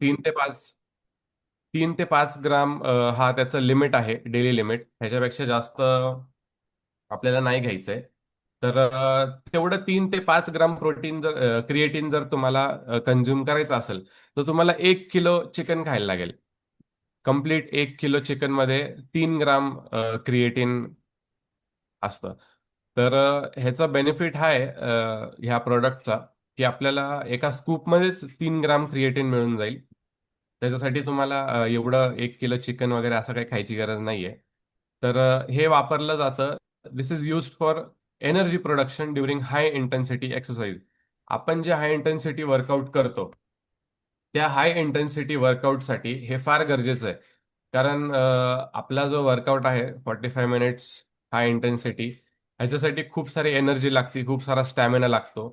3 ते 5 3 ते 5 ग्राम हा त्याचा लिमिट आहे, डेली लिमिट. ह्याच्यापेक्षा जास्त आपल्याला नाही घ्यायचंय. तर तेवढं 3 ते 5 ग्राम प्रोटीन जर क्रिएटिन जर तुम्हाला कंझ्युम करायचं असेल, तर तुम्हाला 1 किलो चिकन खायला लागेल. कंप्लीट 1 किलो चिकन मध्ये 3 ग्राम क्रिएटिन असतं. तर ह्याचा बेनिफिट हा आहे ह्या प्रोडक्टचा, की आपल्याला एका स्कूपमध्येच 3 ग्राम क्रिएटिन मिळून जाईल. त्याच्यासाठी तुम्हाला एवढं 1 किलो चिकन वगैरे असं काही खायची गरज नाहीये. तर हे वापरलं जातं. This is used for energy production during high intensity exercise. आपण जे हाय इंटेन्सिटी वर्कआउट करतो, त्या हाय इंटेन्सिटी वर्कआउटसाठी हे फार गरजेचं आहे. कारण आपला जो वर्कआउट आहे 45 मिनिट्स हाय इंटेन्सिटी, ह्याच्यासाठी खूप सारी एनर्जी लागते, खूप सारा स्टॅमिना लागतो.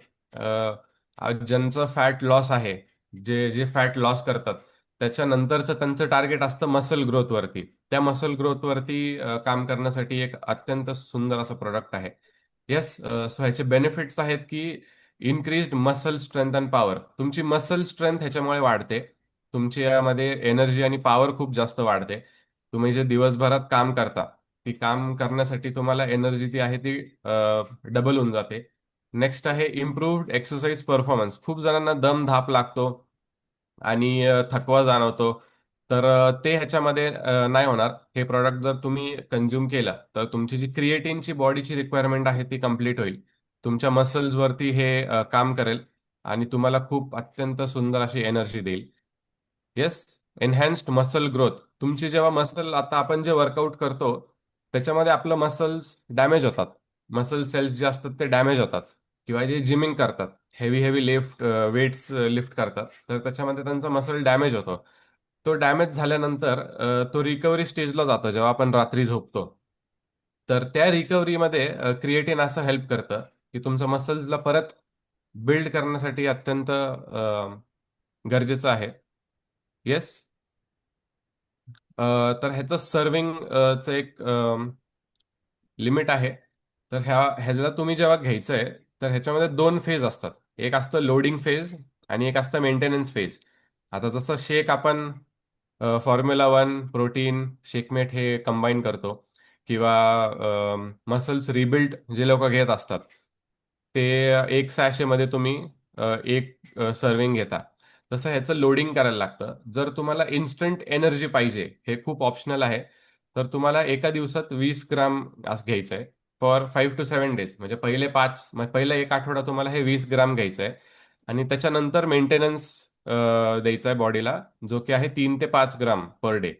ज्यांचं फॅट लॉस आहे, जे जे फॅट लॉस करतात, त्याच्यानंतरचं त्यांचं टार्गेट असतं मसल ग्रोथवरती. त्या मसल ग्रोथवरती काम करण्यासाठी एक अत्यंत सुंदर असं प्रोडक्ट आहे. येस. सो ह्याचे बेनिफिट्स आहेत की increased muscle strength and power. तुमची मसल स्ट्रेंथ ह्याच्यामुळे वाढते. तुमची यामध्ये एनर्जी आणि पॉवर खूप जास्त वाढते. तुम्ही जे दिवसभरात काम करता, ती काम करण्यासाठी तुम्हाला एनर्जी ती आहे ती डबल होऊन जाते. नेक्स्ट आहे इम्प्रूव्ड एक्सरसाइज परफॉर्मन्स. खूप जणांना दम धाप लागतो आणि थकवा जाणवतो. तर ते ह्याच्यामध्ये नाही होणार. हे प्रॉडक्ट जर तुम्ही कंझ्युम केलं, तर तुमची जी क्रिएटिनची बॉडीची रिक्वायरमेंट आहे ती कंप्लीट होईल. तुमच्या मसल्सवरती हे काम करेल आणि तुम्हाला खूप अत्यंत सुंदर अशी एनर्जी देईल. येस. Enhanced muscle growth. तुमची जेव्हा मसल, आता आपण जे वर्कआउट करतो त्याच्यामध्ये आपलं मसल्स डॅमेज होतात. मसल सेल्स जे असतात ते डॅमेज होतात. किंवा जे जिमिंग करतात, हेवी हेवी वेट्स लिफ्ट करतात, तर त्याच्यामध्ये त्यांचा मसल डॅमेज होतो. तो डॅमेज झाल्यानंतर तो रिकव्हरी स्टेजला जातो जेव्हा आपण रात्री झोपतो. तर त्या रिकव्हरीमध्ये क्रिएटिन असं हेल्प करतं की तुमचं मसल्सला परत बिल्ड करण्यासाठी अत्यंत गरजेचं आहे. येस. तर ह्याचं सर्विंगचं एक लिमिट आहे. तर ह्याला तुम्ही जेव्हा घ्यायचंय, तर ह्याच्यामध्ये 2 फेज असतात. एक असतं लोडिंग फेज आणि एक असतं मेंटेनन्स फेज. आता जसं शेक आपण फॉर्म्युला 1 प्रोटीन शेकमेट हे कंबाईन करतो, किंवा मसल्स रिबिल्ड जे लोक घेत असतात, ते एक सॅशेमध्ये तुम्ही एक सर्विंग घेता. तसं ह्याचं लोडिंग करायला लागतं. जर तुम्हाला इन्स्टंट एनर्जी पाहिजे, हे खूप ऑप्शनल आहे. तर तुम्हाला एका दिवसात 20 ग्राम असं घ्यायचं आहे फॉर 5 to 7 डेज. म्हणजे पहिला एक आठवडा तुम्हाला हे 20 ग्राम घ्यायचं आहे. आणि त्याच्यानंतर मेंटेनन्स द्यायचा आहे बॉडीला, जो की आहे 3 ते 5 ग्राम पर डे.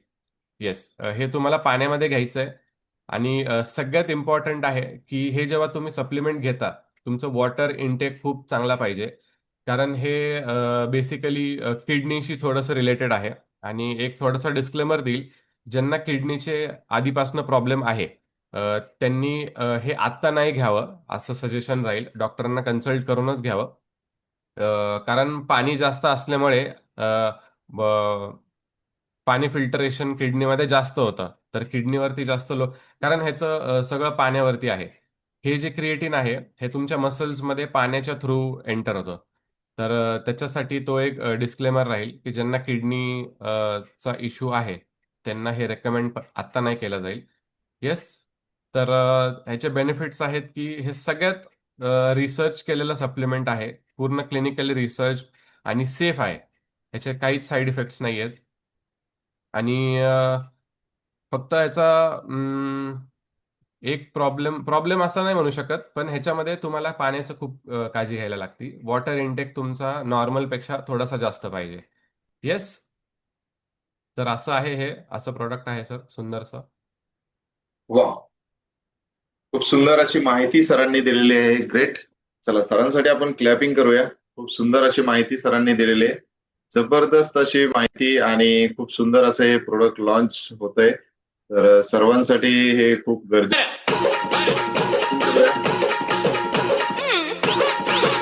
येस. हे तुम्हाला पाण्यामध्ये घ्यायचं आहे. आणि सगळ्यात इम्पॉर्टंट आहे की हे जेव्हा तुम्ही सप्लिमेंट घेता, तुमचं वॉटर इनटेक खूप चांगला पाहिजे. कारण हे बेसिकली किडनीशी थोडंसं रिलेटेड आहे. आणि एक थोडासा डिस्क्लेमर देईल, ज्यांना किडनीचे आधीपासून प्रॉब्लेम आहे, त्यांनी हे आत्ता नाही घ्यावं असं सजेशन राहील. डॉक्टरांना कन्सल्ट करूनच घ्यावं. कारण पाणी जास्त असल्यामुळे पाणी फिल्टरेशन किडनीमध्ये जास्त होतं. तर किडनीवरती जास्त कारण ह्याचं सगळं पाण्यावरती आहे. हे जे क्रिएटिन आहे, हे तुमच्या मसल्समध्ये पाण्याच्या थ्रू एंटर होतं. तर त्याच्यासाठी तो एक डिस्क्लेमर राहील की ज्यांना किडनी चा इश्यू आहे, त्यांना हे रेकमेंड आत्ता नाही केलं जाईल. येस. तर ह्याचे बेनिफिट्स आहेत की हे सगळ्यात रिसर्च केलेलं सप्लिमेंट आहे. पूर्ण क्लिनिकली रिसर्च आणि सेफ आहे. ह्याचे काहीच साईड इफेक्ट्स नाही आहेत. आणि फक्त याचा एक प्रॉब्लेम प्रॉब्लेम असा नाही म्हणू शकत, पण ह्याच्यामध्ये तुम्हाला पाण्याचं खूप काळजी घ्यायला लागते. वॉटर इनटेक तुमचा नॉर्मल पेक्षा थोडासा जास्त पाहिजे. येस. तर असं आहे, हे असं प्रोडक्ट आहे सर, सुंदरसं. वा, खूप सुंदर अशी माहिती सरांनी दिलेली आहे. ग्रेट. चला, सरांसाठी आपण क्लॅपिंग करूया. खूप सुंदर अशी माहिती सरांनी दिलेली आहे. जबरदस्त अशी माहिती आणि खूप सुंदर असं हे प्रोडक्ट लॉन्च होत आहे. तर सर्वांसाठी हे खूप गरजेचं